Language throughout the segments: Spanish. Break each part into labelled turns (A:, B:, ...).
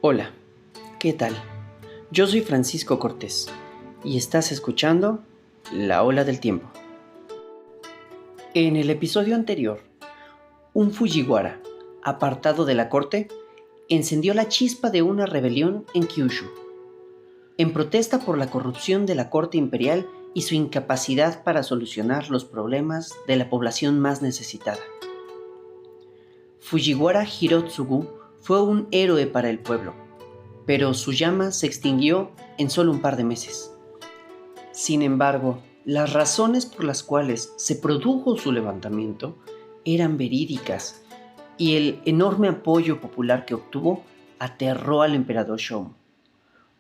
A: Hola, ¿qué tal? Yo soy Francisco Cortés y estás escuchando La Ola del Tiempo. En el episodio anterior, un Fujiwara, apartado de la corte, encendió la chispa de una rebelión en Kyushu, en protesta por la corrupción de la corte imperial y su incapacidad para solucionar los problemas de la población más necesitada. Fujiwara Hirotsugu fue un héroe para el pueblo, pero su llama se extinguió en solo un par de meses. Sin embargo, las razones por las cuales se produjo su levantamiento eran verídicas y el enorme apoyo popular que obtuvo aterró al emperador Shomu.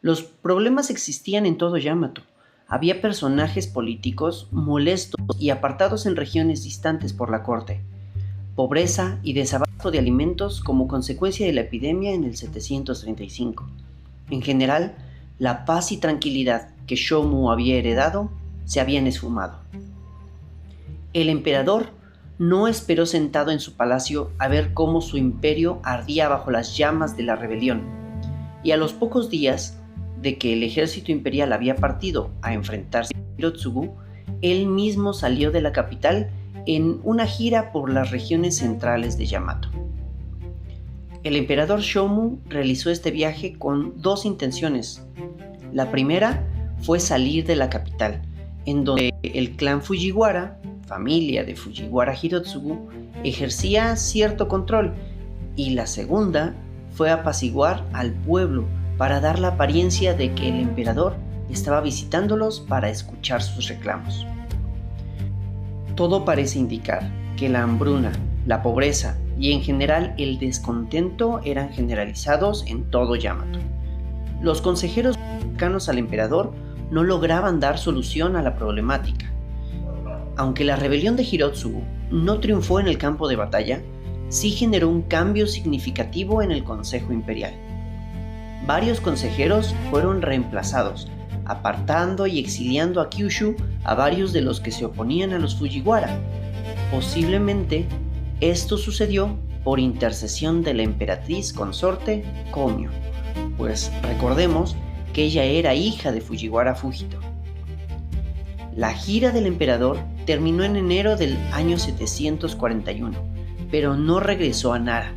A: Los problemas existían en todo Yamato. Había personajes políticos molestos y apartados en regiones distantes por la corte, pobreza y desabasto de alimentos como consecuencia de la epidemia en el 735. En general, la paz y tranquilidad que Shomu había heredado se habían esfumado. El emperador no esperó sentado en su palacio a ver cómo su imperio ardía bajo las llamas de la rebelión, y a los pocos días de que el ejército imperial había partido a enfrentarse a Hirotsugu, él mismo salió de la capital en una gira por las regiones centrales de Yamato. El emperador Shomu realizó este viaje con dos intenciones. La primera fue salir de la capital, en donde el clan Fujiwara, familia de Fujiwara Hirotsugu, ejercía cierto control, y la segunda fue apaciguar al pueblo para dar la apariencia de que el emperador estaba visitándolos para escuchar sus reclamos. Todo parece indicar que la hambruna, la pobreza y en general el descontento eran generalizados en todo Yamato. Los consejeros cercanos al emperador no lograban dar solución a la problemática. Aunque la rebelión de Hirotsugu no triunfó en el campo de batalla, sí generó un cambio significativo en el Consejo Imperial. Varios consejeros fueron reemplazados, apartando y exiliando a Kyushu a varios de los que se oponían a los Fujiwara. Posiblemente esto sucedió por intercesión de la emperatriz consorte Komio, pues recordemos que ella era hija de Fujiwara Fujito. La gira del emperador terminó en enero del año 741, pero no regresó a Nara.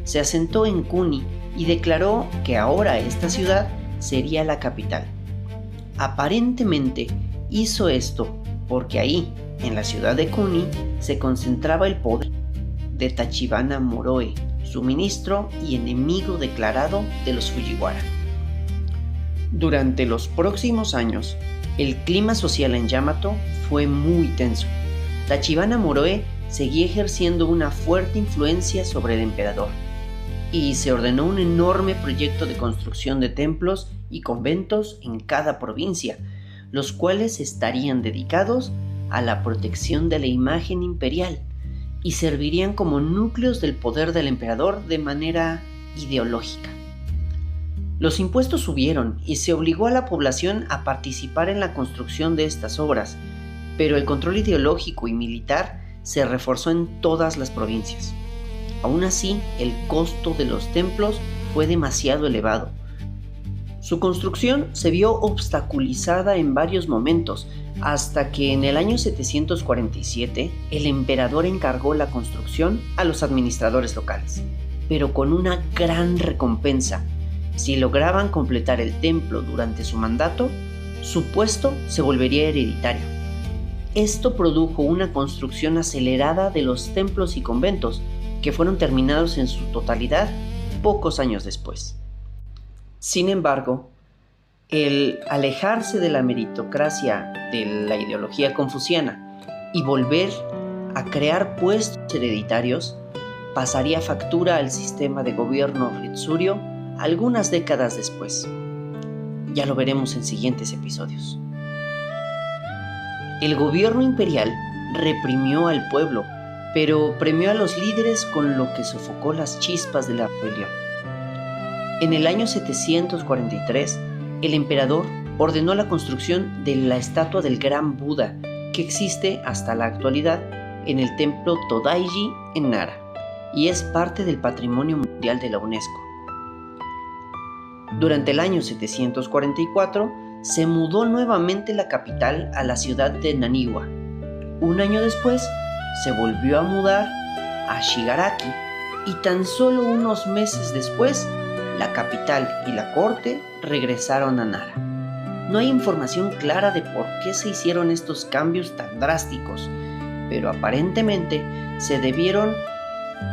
A: Se asentó en Kuni y declaró que ahora esta ciudad sería la capital. Aparentemente hizo esto porque ahí, en la ciudad de Kuni, se concentraba el poder de Tachibana Moroe, su ministro y enemigo declarado de los Fujiwara. Durante los próximos años, el clima social en Yamato fue muy tenso. Tachibana Moroe seguía ejerciendo una fuerte influencia sobre el emperador, y se ordenó un enorme proyecto de construcción de templos y conventos en cada provincia, los cuales estarían dedicados a la protección de la imagen imperial y servirían como núcleos del poder del emperador de manera ideológica. Los impuestos subieron y se obligó a la población a participar en la construcción de estas obras, pero el control ideológico y militar se reforzó en todas las provincias. Aún así, el costo de los templos fue demasiado elevado. Su construcción se vio obstaculizada en varios momentos, hasta que en el año 747 el emperador encargó la construcción a los administradores locales, pero con una gran recompensa. Si lograban completar el templo durante su mandato, su puesto se volvería hereditario. Esto produjo una construcción acelerada de los templos y conventos, que fueron terminados en su totalidad pocos años después. Sin embargo, el alejarse de la meritocracia de la ideología confuciana y volver a crear puestos hereditarios pasaría factura al sistema de gobierno Ritsuryo algunas décadas después. Ya lo veremos en siguientes episodios. El gobierno imperial reprimió al pueblo, pero premió a los líderes con lo que sofocó las chispas de la rebelión. En el año 743, el emperador ordenó la construcción de la estatua del Gran Buda, que existe hasta la actualidad en el templo Todaiji en Nara, y es parte del Patrimonio Mundial de la UNESCO. Durante el año 744 se mudó nuevamente la capital a la ciudad de Naniwa. Un año después se volvió a mudar a Shigaraki y tan solo unos meses después la capital y la corte regresaron a Nara. No hay información clara de por qué se hicieron estos cambios tan drásticos, pero aparentemente se debieron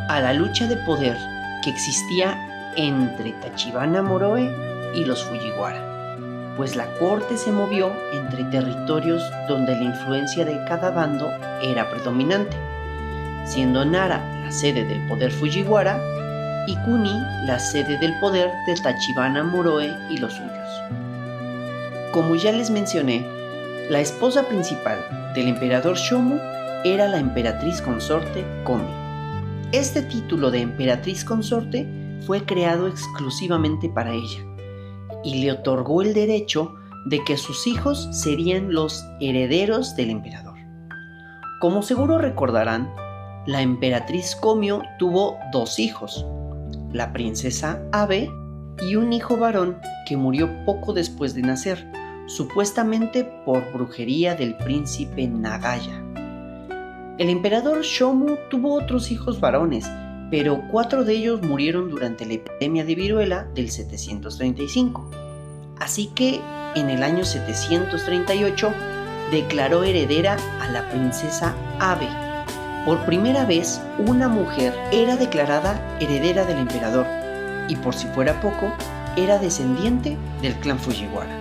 A: a la lucha de poder que existía entre Tachibana Moroe y los Fujiwara, pues la corte se movió entre territorios donde la influencia de cada bando era predominante, siendo Nara la sede del poder Fujiwara y Kuni la sede del poder de Tachibana Moroe y los suyos. Como ya les mencioné, la esposa principal del emperador Shomu era la emperatriz consorte Komi. Este título de emperatriz consorte fue creado exclusivamente para ella y le otorgó el derecho de que sus hijos serían los herederos del emperador. Como seguro recordarán, la emperatriz Komio tuvo 2 hijos, la princesa Abe y un hijo varón que murió poco después de nacer, supuestamente por brujería del príncipe Nagaya. El emperador Shomu tuvo otros hijos varones, pero 4 de ellos murieron durante la epidemia de viruela del 735. Así que en el año 738 declaró heredera a la princesa Abe. Por primera vez, una mujer era declarada heredera del emperador y, por si fuera poco, era descendiente del clan Fujiwara.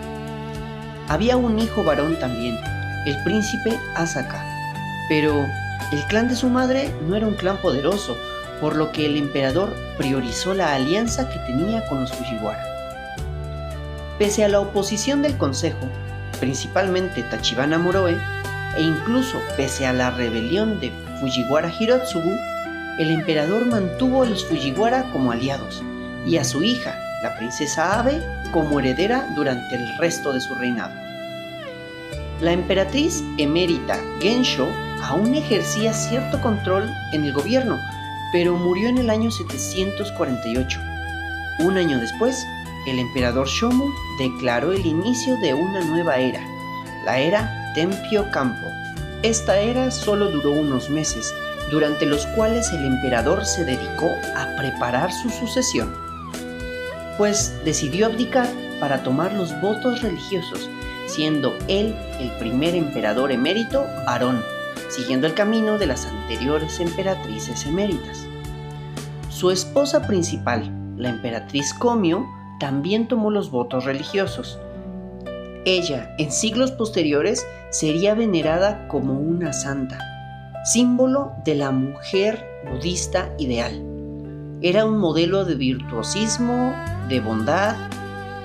A: Había un hijo varón también, el príncipe Asaka, pero el clan de su madre no era un clan poderoso, por lo que el emperador priorizó la alianza que tenía con los Fujiwara. Pese a la oposición del consejo, principalmente Tachibana Moroe, e incluso pese a la rebelión de Fujiwara Hirotsugu, el emperador mantuvo a los Fujiwara como aliados y a su hija, la princesa Abe, como heredera durante el resto de su reinado. La emperatriz emérita Gensho aún ejercía cierto control en el gobierno, pero murió en el año 748. Un año después, el emperador Shomu declaró el inicio de una nueva era, la era Tempio Kampo. Esta era solo duró unos meses, durante los cuales el emperador se dedicó a preparar su sucesión, pues decidió abdicar para tomar los votos religiosos, siendo él el primer emperador emérito varón, siguiendo el camino de las anteriores emperatrices eméritas. Su esposa principal, la emperatriz Komio, también tomó los votos religiosos. Ella, en siglos posteriores, sería venerada como una santa, símbolo de la mujer budista ideal. Era un modelo de virtuosismo, de bondad,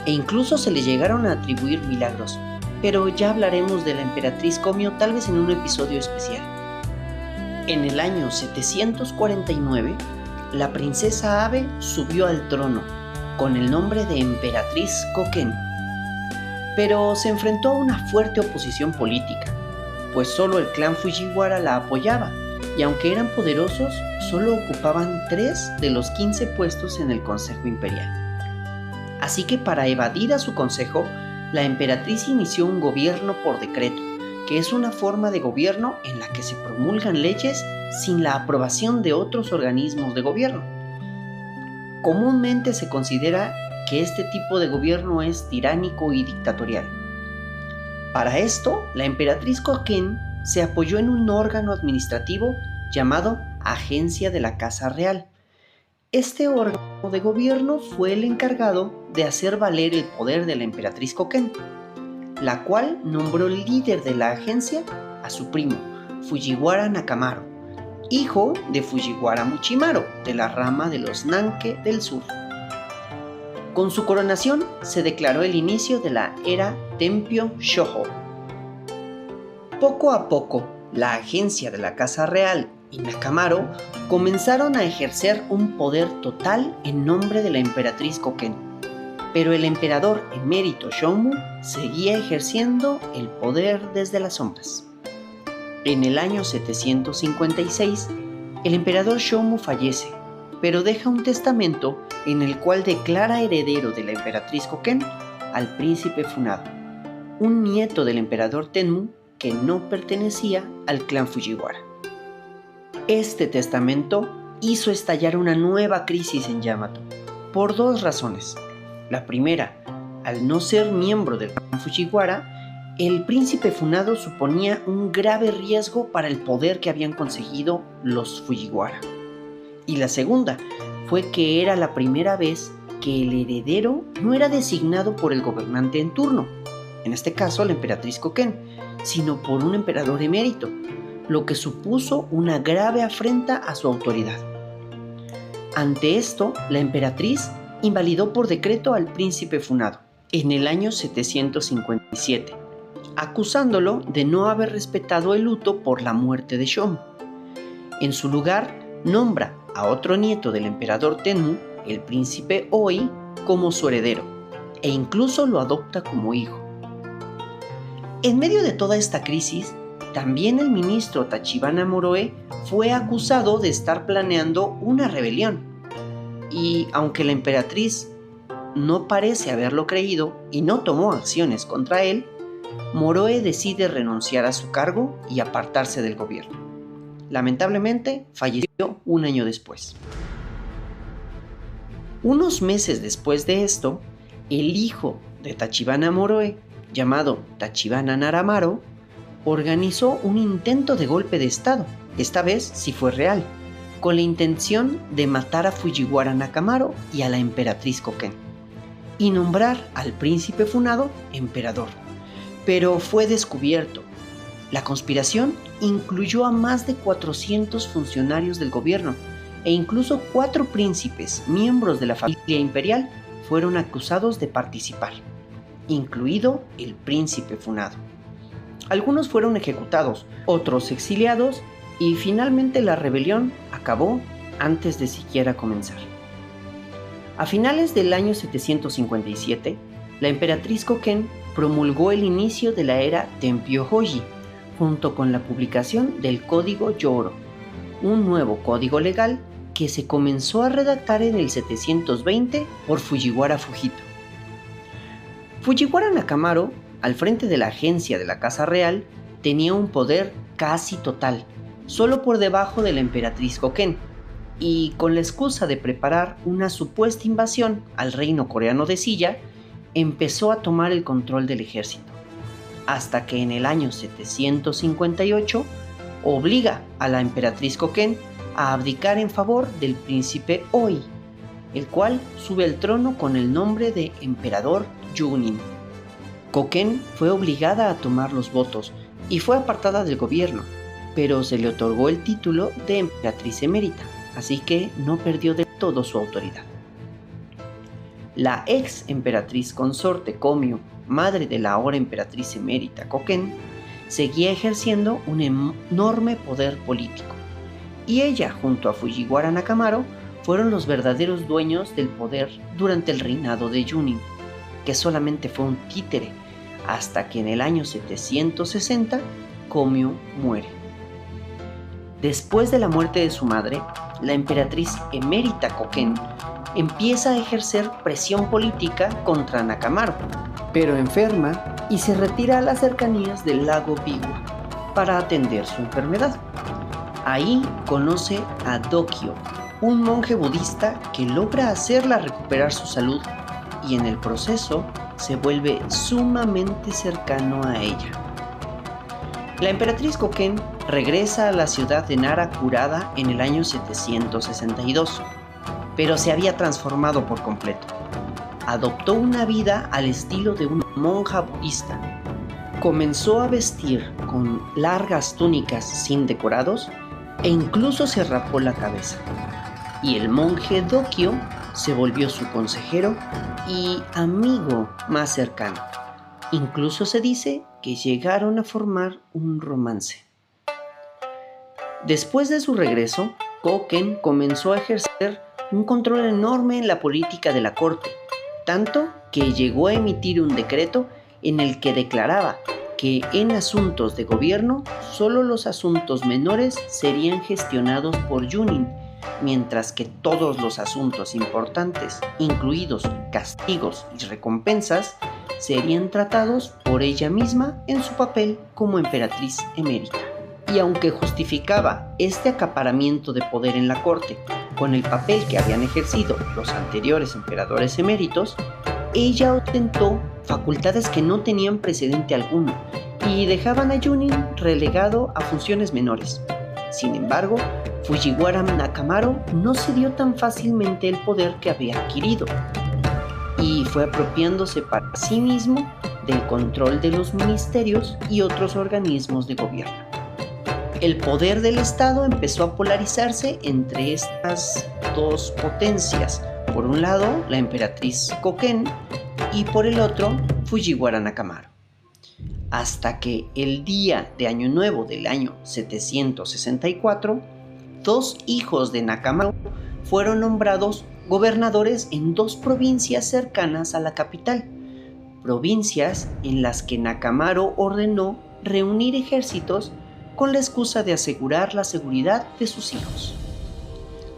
A: e incluso se le llegaron a atribuir milagros, pero ya hablaremos de la emperatriz Komio tal vez en un episodio especial. En el año 749, la princesa Abe subió al trono, con el nombre de emperatriz Koken, pero se enfrentó a una fuerte oposición política, pues solo el clan Fujiwara la apoyaba, y aunque eran poderosos, solo ocupaban 3 de los 15 puestos en el Consejo Imperial. Así que para evadir a su consejo, la emperatriz inició un gobierno por decreto, que es una forma de gobierno en la que se promulgan leyes sin la aprobación de otros organismos de gobierno. Comúnmente se considera que este tipo de gobierno es tiránico y dictatorial. Para esto, la emperatriz Koken se apoyó en un órgano administrativo llamado Agencia de la Casa Real. Este órgano de gobierno fue el encargado de hacer valer el poder de la emperatriz Koken, la cual nombró líder de la agencia a su primo, Fujiwara Nakamaro, hijo de Fujiwara Muchimaro, de la rama de los Nanke del sur. Con su coronación se declaró el inicio de la era Tempio Shōjo. Poco a poco, la agencia de la Casa Real y Nakamaro comenzaron a ejercer un poder total en nombre de la emperatriz Koken, pero el emperador emérito Shomu seguía ejerciendo el poder desde las sombras. En el año 756, el emperador Shomu fallece pero deja un testamento en el cual declara heredero de la emperatriz Koken al príncipe Funado, un nieto del emperador Tenmu que no pertenecía al clan Fujiwara. Este testamento hizo estallar una nueva crisis en Yamato, por dos razones. La primera, al no ser miembro del clan Fujiwara, el príncipe Funado suponía un grave riesgo para el poder que habían conseguido los Fujiwara. Y la segunda fue que era la primera vez que el heredero no era designado por el gobernante en turno, en este caso la emperatriz Koken, sino por un emperador emérito, lo que supuso una grave afrenta a su autoridad. Ante esto, la emperatriz invalidó por decreto al príncipe Funado en el año 757, acusándolo de no haber respetado el luto por la muerte de Shom. En su lugar, nombra a otro nieto del emperador Tenmu, el príncipe Oi, como su heredero, e incluso lo adopta como hijo. En medio de toda esta crisis, también el ministro Tachibana Moroe fue acusado de estar planeando una rebelión. Y aunque la emperatriz no parece haberlo creído y no tomó acciones contra él, Moroe decide renunciar a su cargo y apartarse del gobierno. Lamentablemente, falleció un año después. Unos meses después de esto, el hijo de Tachibana Moroe, llamado Tachibana Naramaro, organizó un intento de golpe de estado, esta vez sí fue real, con la intención de matar a Fujiwara Nakamaro y a la emperatriz Koken, y nombrar al príncipe Funado emperador. Pero fue descubierto. La conspiración incluyó a más de 400 funcionarios del gobierno e incluso 4 príncipes, miembros de la familia imperial, fueron acusados de participar, incluido el príncipe Funado. Algunos fueron ejecutados, otros exiliados y finalmente la rebelión acabó antes de siquiera comenzar. A finales del año 757, la emperatriz Koken promulgó el inicio de la era Tenpyō Hoji, junto con la publicación del Código Yoro, un nuevo código legal que se comenzó a redactar en el 720 por Fujiwara Fujito. Fujiwara Nakamaro, al frente de la agencia de la Casa Real, tenía un poder casi total, solo por debajo de la emperatriz Koken, y con la excusa de preparar una supuesta invasión al reino coreano de Silla, empezó a tomar el control del ejército, hasta que en el año 758 obliga a la emperatriz Koken a abdicar en favor del príncipe Oi, el cual sube al trono con el nombre de emperador Junin. Koken fue obligada a tomar los votos y fue apartada del gobierno, pero se le otorgó el título de emperatriz emérita, así que no perdió del todo su autoridad. La ex emperatriz consorte Komio, madre de la ahora emperatriz emérita Koken, seguía ejerciendo un enorme poder político, y ella junto a Fujiwara Nakamaro fueron los verdaderos dueños del poder durante el reinado de Junin, que solamente fue un títere, hasta que en el año 760 Komio muere. Después de la muerte de su madre, la emperatriz emérita Koken empieza a ejercer presión política contra Nakamaro, pero enferma y se retira a las cercanías del lago Biwa para atender su enfermedad. Ahí conoce a Dokyo, un monje budista que logra hacerla recuperar su salud y en el proceso se vuelve sumamente cercano a ella. La emperatriz Koken regresa a la ciudad de Nara curada en el año 762, pero se había transformado por completo. Adoptó una vida al estilo de una monja budista. Comenzó a vestir con largas túnicas sin decorados e incluso se rapó la cabeza. Y el monje Dokyo se volvió su consejero y amigo más cercano. Incluso se dice que llegaron a formar un romance. Después de su regreso, Koken comenzó a ejercer un control enorme en la política de la corte, tanto que llegó a emitir un decreto en el que declaraba que en asuntos de gobierno solo los asuntos menores serían gestionados por Junin, mientras que todos los asuntos importantes, incluidos castigos y recompensas, serían tratados por ella misma en su papel como emperatriz emérita. Y aunque justificaba este acaparamiento de poder en la corte con el papel que habían ejercido los anteriores emperadores eméritos, ella ostentó facultades que no tenían precedente alguno y dejaban a Junin relegado a funciones menores. Sin embargo, Fujiwara Nakamaro no se dio tan fácilmente el poder que había adquirido y fue apropiándose para sí mismo del control de los ministerios y otros organismos de gobierno. El poder del Estado empezó a polarizarse entre estas dos potencias. Por un lado, la emperatriz Koken y por el otro, Fujiwara Nakamaro. Hasta que el día de Año Nuevo del año 764, dos hijos de Nakamaro fueron nombrados gobernadores en dos provincias cercanas a la capital, provincias en las que Nakamaro ordenó reunir ejércitos con la excusa de asegurar la seguridad de sus hijos.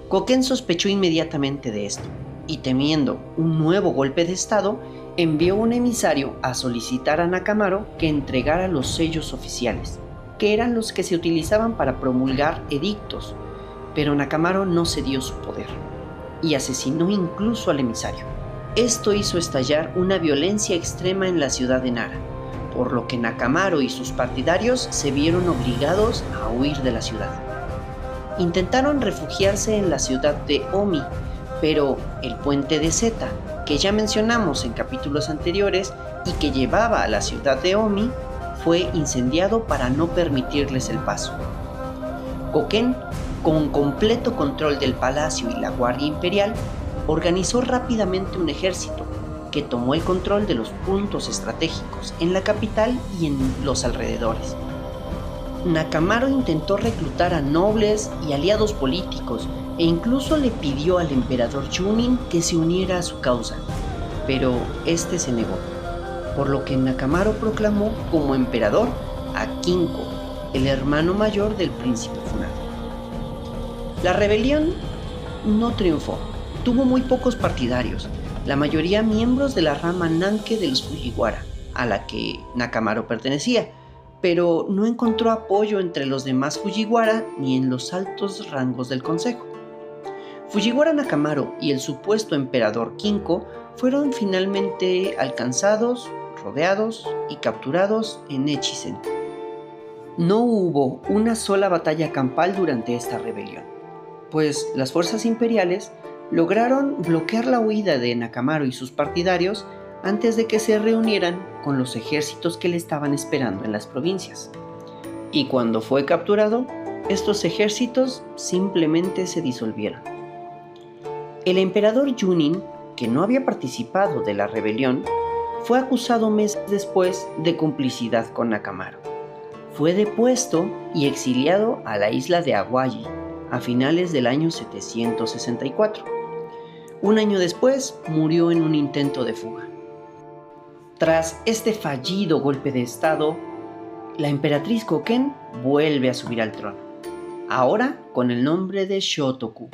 A: Koken sospechó inmediatamente de esto y, temiendo un nuevo golpe de estado, envió un emisario a solicitar a Nakamaro que entregara los sellos oficiales, que eran los que se utilizaban para promulgar edictos, pero Nakamaro no cedió su poder y asesinó incluso al emisario. Esto hizo estallar una violencia extrema en la ciudad de Nara, por lo que Nakamaro y sus partidarios se vieron obligados a huir de la ciudad. Intentaron refugiarse en la ciudad de Omi, pero el puente de Zeta, que ya mencionamos en capítulos anteriores y que llevaba a la ciudad de Omi, fue incendiado para no permitirles el paso. Koken, con completo control del palacio y la guardia imperial, organizó rápidamente un ejército que tomó el control de los puntos estratégicos en la capital y en los alrededores. Nakamaro intentó reclutar a nobles y aliados políticos e incluso le pidió al emperador Junin que se uniera a su causa, pero este se negó, por lo que Nakamaro proclamó como emperador a Kinko, el hermano mayor del príncipe Funado. La rebelión no triunfó, tuvo muy pocos partidarios, la mayoría miembros de la rama Nanke de los Fujiwara, a la que Nakamaro pertenecía, pero no encontró apoyo entre los demás Fujiwara ni en los altos rangos del consejo. Fujiwara Nakamaro y el supuesto emperador Kinko fueron finalmente alcanzados, rodeados y capturados en Echizen. No hubo una sola batalla campal durante esta rebelión, pues las fuerzas imperiales lograron bloquear la huida de Nakamaro y sus partidarios antes de que se reunieran con los ejércitos que le estaban esperando en las provincias. Y cuando fue capturado, estos ejércitos simplemente se disolvieron. El emperador Junin, que no había participado de la rebelión, fue acusado meses después de complicidad con Nakamaro. Fue depuesto y exiliado a la isla de Awaji a finales del año 764. Un año después murió en un intento de fuga. Tras este fallido golpe de estado, la emperatriz Koken vuelve a subir al trono, ahora con el nombre de Shotoku,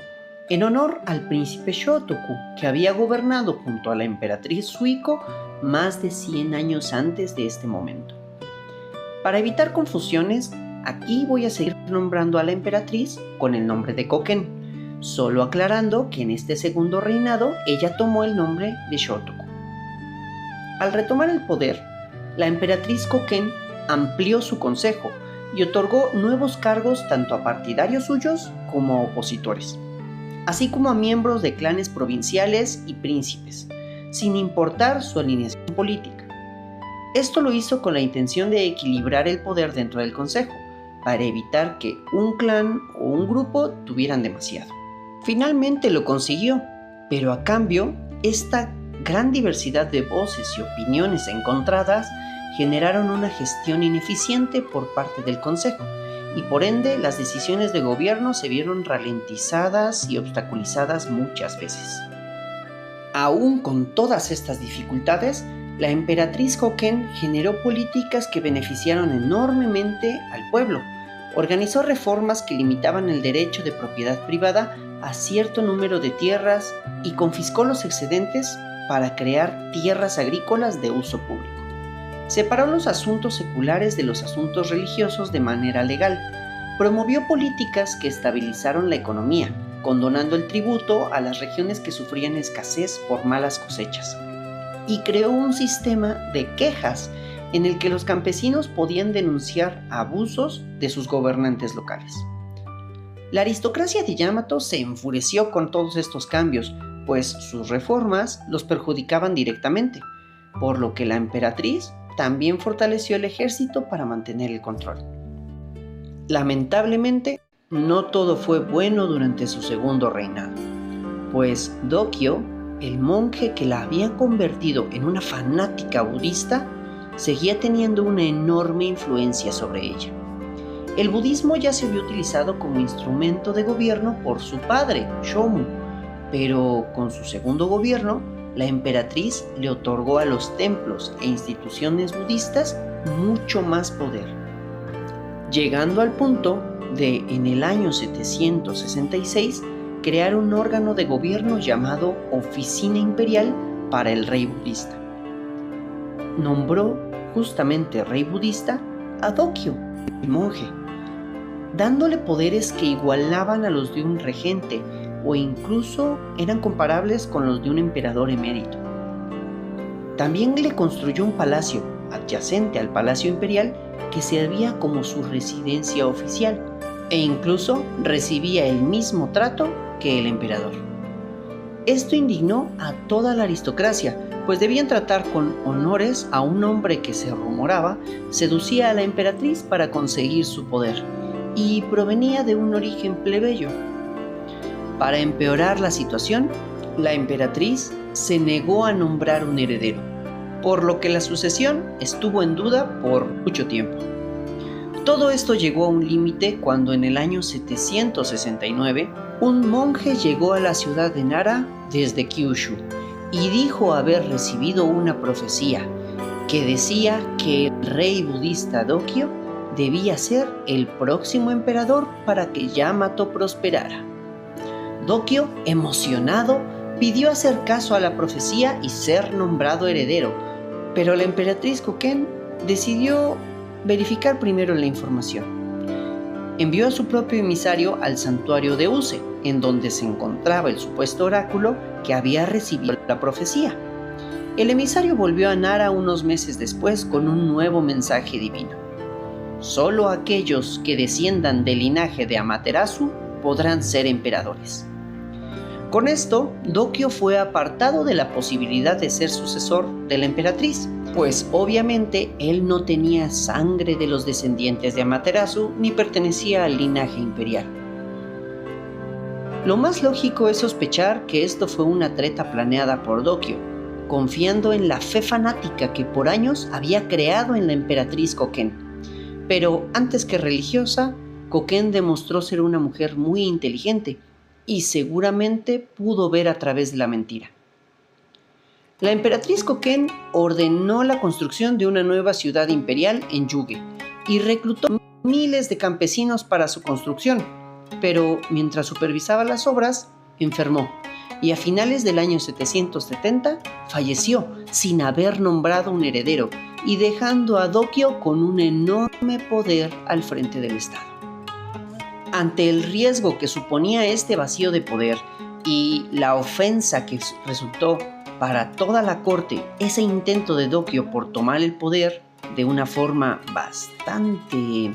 A: en honor al príncipe Shotoku, que había gobernado junto a la emperatriz Suiko más de 100 años antes de este momento. Para evitar confusiones, aquí voy a seguir nombrando a la emperatriz con el nombre de Koken, solo aclarando que en este segundo reinado ella tomó el nombre de Shotoku. Al retomar el poder, la emperatriz Koken amplió su consejo y otorgó nuevos cargos tanto a partidarios suyos como a opositores, así como a miembros de clanes provinciales y príncipes, sin importar su alineación política. Esto lo hizo con la intención de equilibrar el poder dentro del consejo, para evitar que un clan o un grupo tuvieran demasiado. Finalmente lo consiguió, pero a cambio, esta gran diversidad de voces y opiniones encontradas generaron una gestión ineficiente por parte del Consejo, y por ende las decisiones de gobierno se vieron ralentizadas y obstaculizadas muchas veces. Aún con todas estas dificultades, la emperatriz Koken generó políticas que beneficiaron enormemente al pueblo. Organizó reformas que limitaban el derecho de propiedad privada a cierto número de tierras y confiscó los excedentes para crear tierras agrícolas de uso público. Separó los asuntos seculares de los asuntos religiosos de manera legal. Promovió políticas que estabilizaron la economía, condonando el tributo a las regiones que sufrían escasez por malas cosechas. Y creó un sistema de quejas en el que los campesinos podían denunciar abusos de sus gobernantes locales. La aristocracia de Yamato se enfureció con todos estos cambios, pues sus reformas los perjudicaban directamente, por lo que la emperatriz también fortaleció el ejército para mantener el control. Lamentablemente, no todo fue bueno durante su segundo reinado, pues Dokyo, el monje que la había convertido en una fanática budista, seguía teniendo una enorme influencia sobre ella. El budismo ya se había utilizado como instrumento de gobierno por su padre, Shomu, pero con su segundo gobierno, la emperatriz le otorgó a los templos e instituciones budistas mucho más poder, llegando al punto de, en el año 766, crear un órgano de gobierno llamado Oficina Imperial para el Rey Budista. Nombró justamente Rey Budista a Dokyo, el monje, dándole poderes que igualaban a los de un regente o incluso eran comparables con los de un emperador emérito. También le construyó un palacio adyacente al Palacio Imperial que servía como su residencia oficial e incluso recibía el mismo trato que el emperador. Esto indignó a toda la aristocracia, pues debían tratar con honores a un hombre que se rumoraba seducía a la emperatriz para conseguir su poder y provenía de un origen plebeyo. Para empeorar la situación, la emperatriz se negó a nombrar un heredero, por lo que la sucesión estuvo en duda por mucho tiempo. Todo esto llegó a un límite cuando en el año 769 un monje llegó a la ciudad de Nara desde Kyushu y dijo haber recibido una profecía que decía que el rey budista Dokyo debía ser el próximo emperador para que Yamato prosperara. Dokyo, emocionado, pidió hacer caso a la profecía y ser nombrado heredero, pero la emperatriz Koken decidió verificar primero la información. Envió a su propio emisario al santuario de Use, en donde se encontraba el supuesto oráculo que había recibido la profecía. El emisario volvió a Nara unos meses después con un nuevo mensaje divino. Solo aquellos que desciendan del linaje de Amaterasu podrán ser emperadores. Con esto, Dokyo fue apartado de la posibilidad de ser sucesor de la emperatriz, pues obviamente él no tenía sangre de los descendientes de Amaterasu ni pertenecía al linaje imperial. Lo más lógico es sospechar que esto fue una treta planeada por Dokyo, confiando en la fe fanática que por años había creado en la emperatriz Koken. Pero antes que religiosa, Koken demostró ser una mujer muy inteligente y seguramente pudo ver a través de la mentira. La emperatriz Koken ordenó la construcción de una nueva ciudad imperial en Yuge y reclutó miles de campesinos para su construcción, pero mientras supervisaba las obras, enfermó y a finales del año 770 falleció sin haber nombrado un heredero y dejando a Dokyo con un enorme poder al frente del estado. Ante el riesgo que suponía este vacío de poder y la ofensa que resultó para toda la corte ese intento de Dokyo por tomar el poder de una forma bastante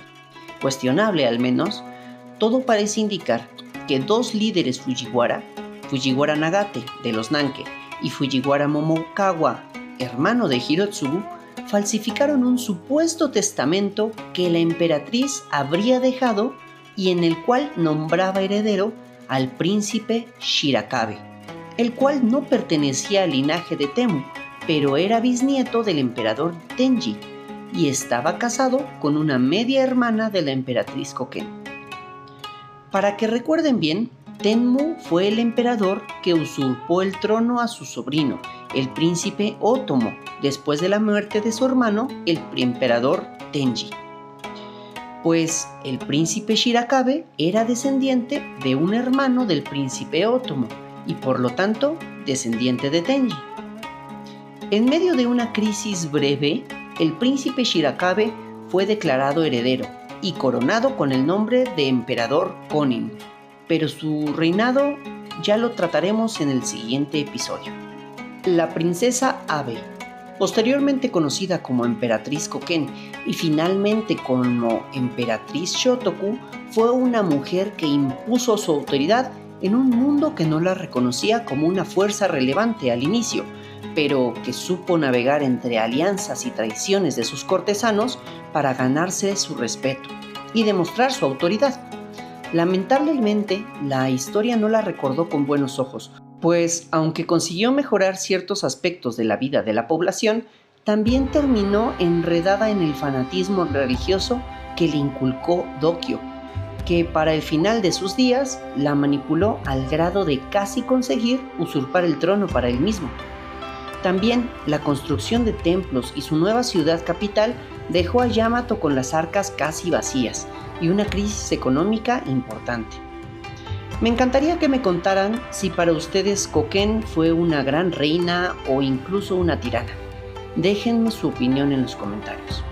A: cuestionable al menos, todo parece indicar que dos líderes Fujiwara Nagate de los Nanke y Fujiwara Momokawa, hermano de Hirotsugu, falsificaron un supuesto testamento que la emperatriz habría dejado y en el cual nombraba heredero al príncipe Shirakabe, el cual no pertenecía al linaje de Temu, pero era bisnieto del emperador Tenji y estaba casado con una media hermana de la emperatriz Koken. Para que recuerden bien, Tenmu fue el emperador que usurpó el trono a su sobrino, el príncipe Otomo, después de la muerte de su hermano, el emperador Tenji. pues el príncipe Shirakabe era descendiente de un hermano del príncipe Otomo y por lo tanto descendiente de Tenji. En medio de una crisis breve, el príncipe Shirakabe fue declarado heredero y coronado con el nombre de emperador Konin, pero su reinado ya lo trataremos en el siguiente episodio. La princesa Abe, posteriormente conocida como emperatriz Koken y finalmente como emperatriz Shotoku, fue una mujer que impuso su autoridad en un mundo que no la reconocía como una fuerza relevante al inicio, pero que supo navegar entre alianzas y traiciones de sus cortesanos para ganarse su respeto y demostrar su autoridad. Lamentablemente, la historia no la recordó con buenos ojos, pues aunque consiguió mejorar ciertos aspectos de la vida de la población, también terminó enredada en el fanatismo religioso que le inculcó Dokyo, que para el final de sus días la manipuló al grado de casi conseguir usurpar el trono para él mismo. También la construcción de templos y su nueva ciudad capital dejó a Yamato con las arcas casi vacías y una crisis económica importante. Me encantaría que me contaran si para ustedes Koken fue una gran reina o incluso una tirana. Déjenme su opinión en los comentarios.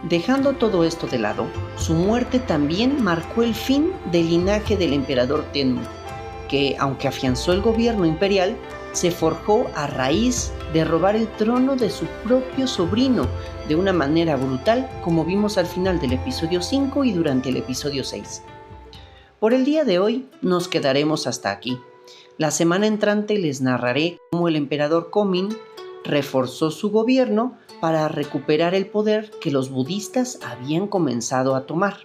A: Dejando todo esto de lado, su muerte también marcó el fin del linaje del emperador Tenmu, que, aunque afianzó el gobierno imperial, se forjó a raíz de robar el trono de su propio sobrino de una manera brutal, como vimos al final del episodio 5 y durante el episodio 6. Por el día de hoy nos quedaremos hasta aquí. La semana entrante les narraré cómo el emperador Komin reforzó su gobierno para recuperar el poder que los budistas habían comenzado a tomar.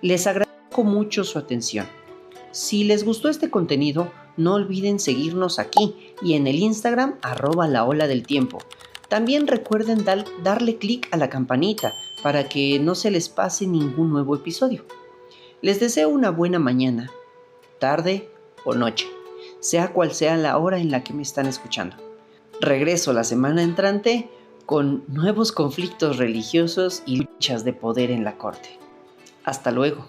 A: Les agradezco mucho su atención. Si les gustó este contenido, no olviden seguirnos aquí y en el Instagram @laoladeltiempo. También recuerden darle clic a la campanita para que no se les pase ningún nuevo episodio. Les deseo una buena mañana, tarde o noche, sea cual sea la hora en la que me están escuchando. Regreso la semana entrante con nuevos conflictos religiosos y luchas de poder en la corte. Hasta luego.